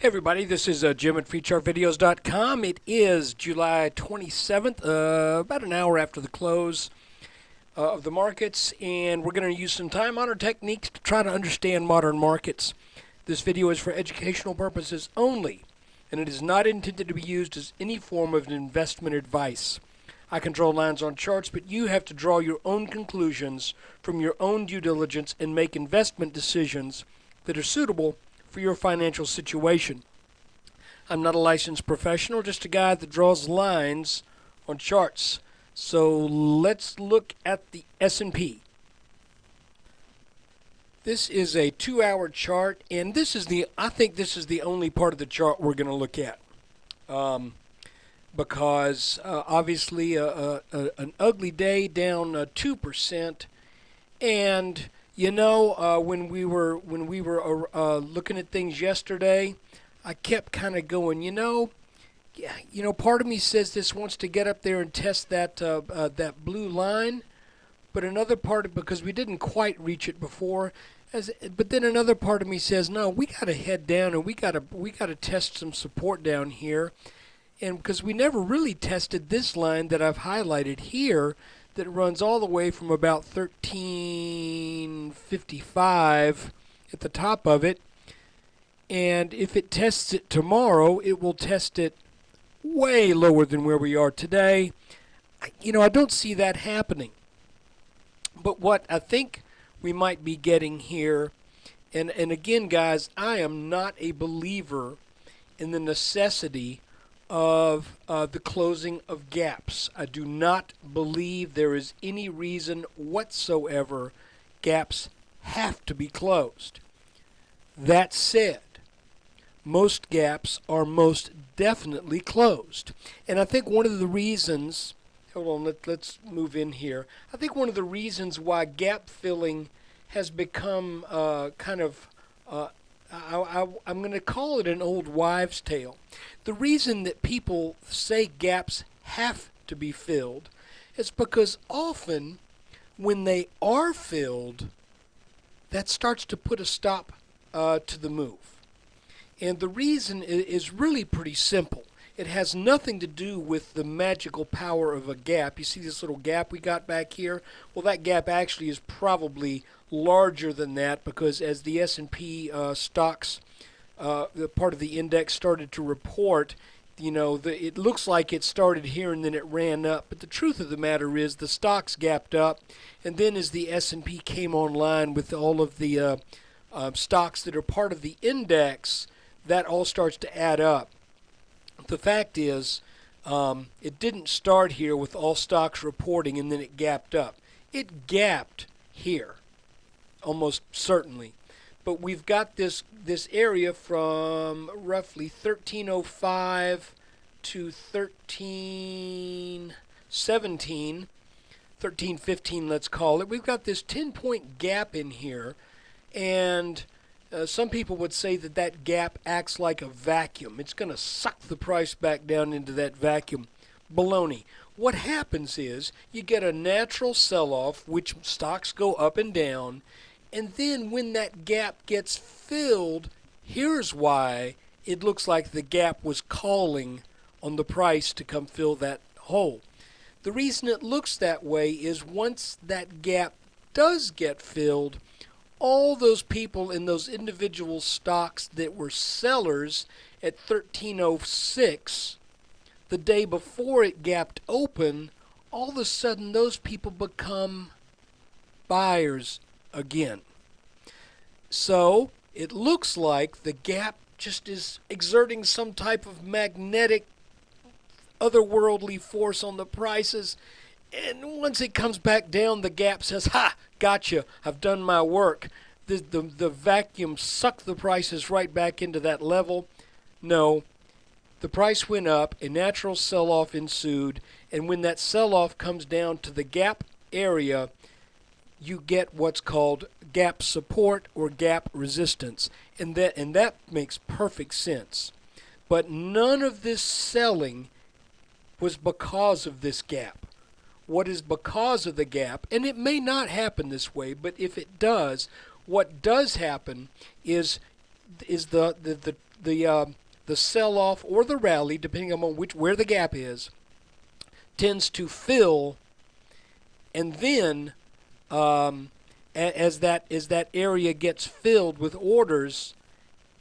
Hey everybody, this is Jim at FreeChartVideos.com. It is July 27th, about an hour after the close of the markets, and we're going to use some time-honored techniques to try to understand modern markets. This video is for educational purposes only, and it is not intended to be used as any form of investment advice. I can draw lines on charts, but you have to draw your own conclusions from your own due diligence and make investment decisions that are suitable for your financial situation. I'm not a licensed professional, just a guy that draws lines on charts. So let's look at the S&P. This is a 2-hour chart, and I think this is the only part of the chart we're going to look at. Because obviously an ugly day, down 2%, and you know, when we were looking at things yesterday, I kept kind of going, part of me says this wants to get up there and test that that blue line, but another part, because we didn't quite reach it before, but then another part of me says, no, we got to head down and we got to test some support down here, and because we never really tested this line that I've highlighted here, that runs all the way from about 1355 at the top of it. And if it tests it tomorrow, it will test it way lower than where we are today. I don't see that happening. But what I think we might be getting here, and again, guys, I am not a believer in the necessity of the closing of gaps. I do not believe there is any reason whatsoever gaps have to be closed. That said, most gaps are most definitely closed. And I think one of the reasons, hold on, let's move in here. I think one of the reasons why gap filling has become I'm going to call it an old wives' tale. The reason that people say gaps have to be filled is because often when they are filled, that starts to put a stop to the move. And the reason is really pretty simple. It has nothing to do with the magical power of a gap. You see this little gap we got back here? Well, that gap actually is probably larger than that, because as the S&P stocks, the part of the index started to report, it looks like it started here and then it ran up. But the truth of the matter is the stocks gapped up, and then as the S&P came online with all of the stocks that are part of the index, that all starts to add up. The fact is, it didn't start here with all stocks reporting and then it gapped up. It gapped here, almost certainly. But we've got this area from roughly 1305 to 1317, 1315, let's call it. We've got this 10-point gap in here, and some people would say that that gap acts like a vacuum. It's going to suck the price back down into that vacuum. Baloney. What happens is you get a natural sell-off, which stocks go up and down, and then when that gap gets filled, here's why it looks like the gap was calling on the price to come fill that hole. The reason it looks that way is once that gap does get filled, all those people in those individual stocks that were sellers at 1306 the day before it gapped open, all of a sudden those people become buyers again. So it looks like the gap just is exerting some type of magnetic otherworldly force on the prices, and once it comes back down, the gap says, ha, gotcha, I've done my work. The vacuum sucked the prices right back into that level. No, the price went up, a natural sell-off ensued, and when that sell-off comes down to the gap area, you get what's called gap support or gap resistance, and that makes perfect sense. But none of this selling was because of this gap. What is because of the gap, and it may not happen this way, but if it does, what does happen is the the sell-off or the rally, depending on where the gap is, tends to fill, and then as that area gets filled with orders,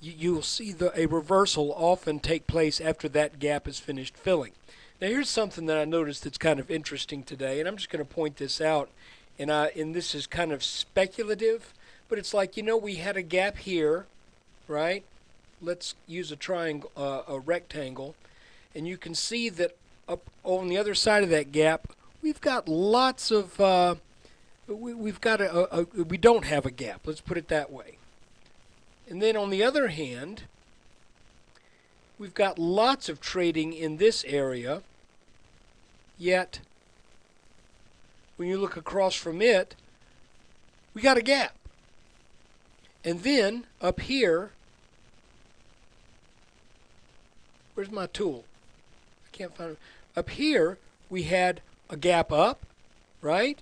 you'll see a reversal often take place after that gap is finished filling. Now here's something that I noticed that's kind of interesting today, and I'm just going to point this out, and this is kind of speculative, but it's like, we had a gap here, right? Let's use a triangle, a rectangle, and you can see that up on the other side of that gap, we've got lots of, we don't have a gap, let's put it that way. And then on the other hand, we've got lots of trading in this area, yet when you look across from it, we got a gap. And then up here, where's my tool? I can't find it. Up here, we had a gap up, right?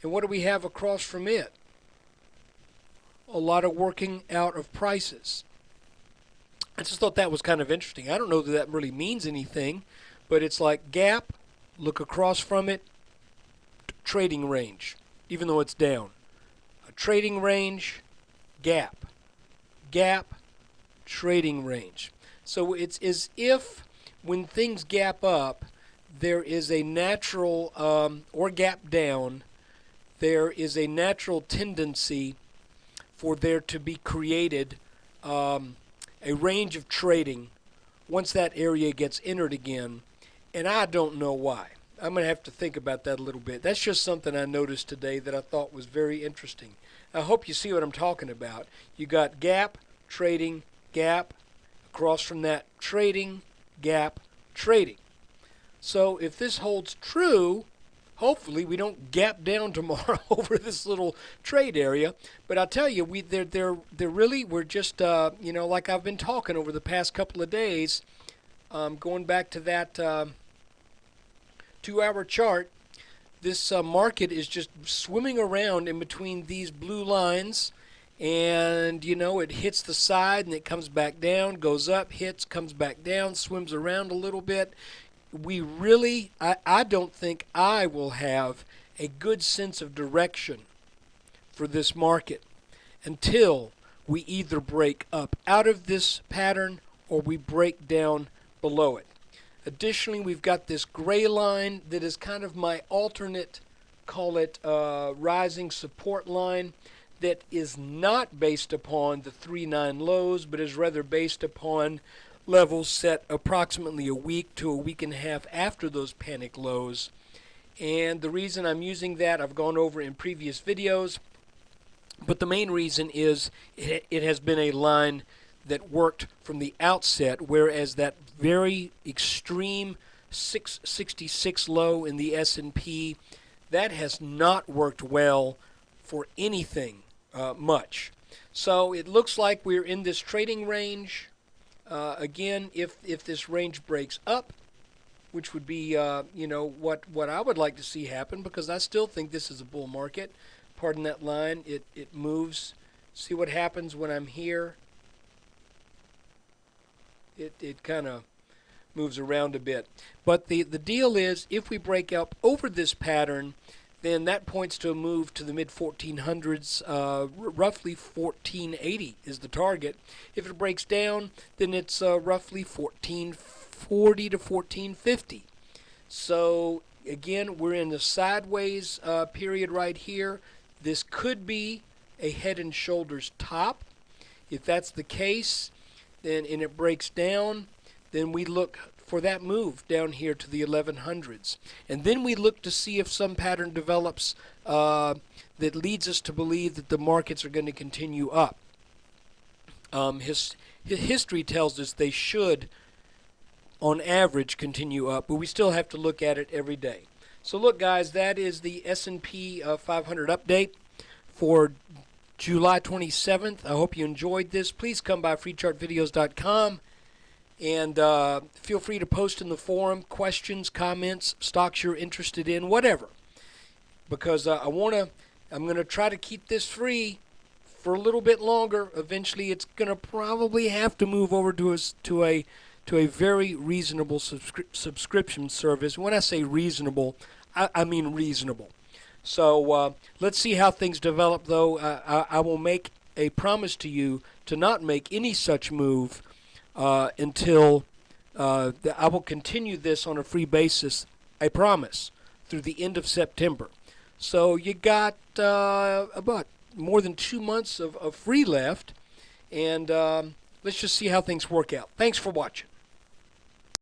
And what do we have across from it? A lot of working out of prices. I just thought that was kind of interesting. I don't know that that really means anything, but it's like gap, look across from it, trading range, even though it's down. A trading range, gap, gap, trading range. So it's as if when things gap up, there is a natural, or gap down, there is a natural tendency for there to be created a range of trading once that area gets entered again, and I don't know why. I'm going to have to think about that a little bit. That's just something I noticed today that I thought was very interesting. I hope you see what I'm talking about. You got gap, trading, gap, across from that trading, gap, trading. So if this holds true, hopefully we don't gap down tomorrow over this little trade area. But I'll tell you, we're just like I've been talking over the past couple of days, going back to that 2-hour chart. This market is just swimming around in between these blue lines, and it hits the side and it comes back down, goes up, hits, comes back down, swims around a little bit. I don't think I will have a good sense of direction for this market until we either break up out of this pattern or we break down below it. Additionally, we've got this gray line that is kind of my alternate, call it rising support line, that is not based upon the 3-9 lows, but is rather based upon levels set approximately a week to a week and a half after those panic lows. And the reason I'm using that, I've gone over in previous videos, but the main reason is it has been a line that worked from the outset, whereas that very extreme 666 low in the S&P, that has not worked well for anything much. So it looks like we're in this trading range. Again, if this range breaks up, which would be what I would like to see happen, because I still think this is a bull market. Pardon that line. It moves. See what happens when I'm here. It kind of moves around a bit. But the deal is, if we break up over this pattern, then that points to a move to the mid-1400s. Roughly 1480 is the target. If it breaks down, then it's roughly 1440 to 1450. So again, we're in the sideways period right here. This could be a head and shoulders top. If that's the case, then and it breaks down, then we look for that move down here to the 1100s. And then we look to see if some pattern develops that leads us to believe that the markets are going to continue up. History tells us they should, on average, continue up, but we still have to look at it every day. So look, guys, that is the S&P 500 update for July 27th. I hope you enjoyed this. Please come by freechartvideos.com. And feel free to post in the forum questions, comments, stocks you're interested in, whatever. Because I'm going to try to keep this free for a little bit longer. Eventually, it's going to probably have to move over to a very reasonable subscription service. When I say reasonable, I mean reasonable. So let's see how things develop, though. I will make a promise to you to not make any such move until I will continue this on a free basis, I promise, through the end of September. So you got about more than 2 months of free left, and let's just see how things work out. Thanks for watching.